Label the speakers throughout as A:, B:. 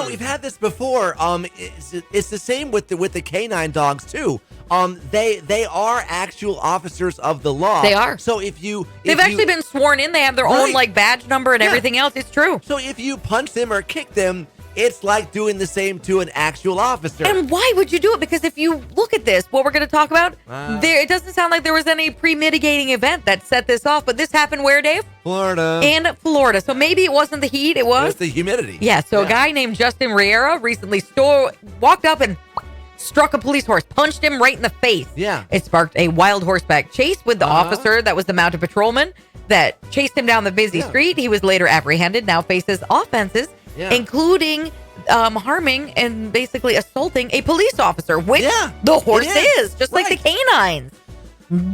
A: we've had this before. It's the same with the canine dogs too. They are actual officers of the law.
B: They are.
A: So
B: they've actually been sworn in. They have their own like badge number and everything else. It's true.
A: So if you punch them or kick them, it's like doing the same to an actual officer.
B: And why would you do it? Because if you look at this, what we're going to talk about, it doesn't sound like there was any pre-mitigating event that set this off. But this happened where, Dave?
A: Florida.
B: In Florida. So maybe it wasn't the heat. It was
A: the humidity.
B: Yeah. So a guy named Justin Riera recently walked up and struck a police horse, punched him right in the face.
A: Yeah.
B: It sparked a wild horseback chase with the officer that was the mounted patrolman that chased him down the busy street. He was later apprehended, now faces offenses, including harming and basically assaulting a police officer, which the horse is, just like the canines.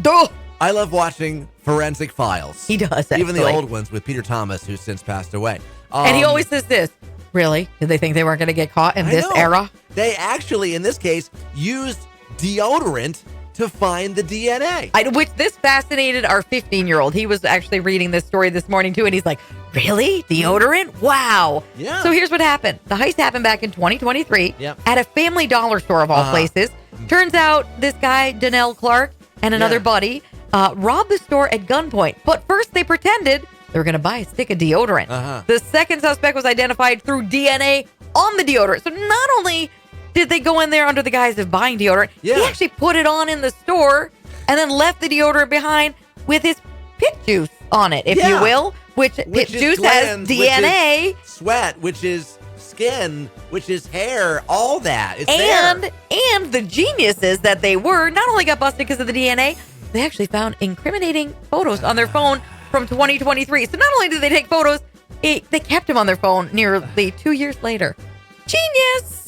B: Duh.
A: I love watching Forensic Files.
B: He does, actually.
A: Even the old ones with Peter Thomas, who's since passed away.
B: And he always says this. Really? Did they think they weren't going to get caught in this era?
A: They actually, in this case, used deodorant to find the DNA.
B: Which this fascinated our 15-year-old. He was actually reading this story this morning, too, and he's like, really? Deodorant? Wow.
A: Yeah.
B: So here's what happened. The heist happened back in 2023 at a Family Dollar store of all places. Turns out this guy, Donnell Clark, and another buddy robbed the store at gunpoint. But first they pretended they were going to buy a stick of deodorant. The second suspect was identified through DNA on the deodorant. So not only did they go in there under the guise of buying deodorant, he actually put it on in the store and then left the deodorant behind with his pit juice on it, if you will, which pit juice has DNA.
A: Which is sweat, which is skin, which is hair, all that. It's there.
B: And the geniuses that they were not only got busted because of the DNA, they actually found incriminating photos on their phone from 2023. So not only did they take photos, they kept them on their phone nearly 2 years later. Genius!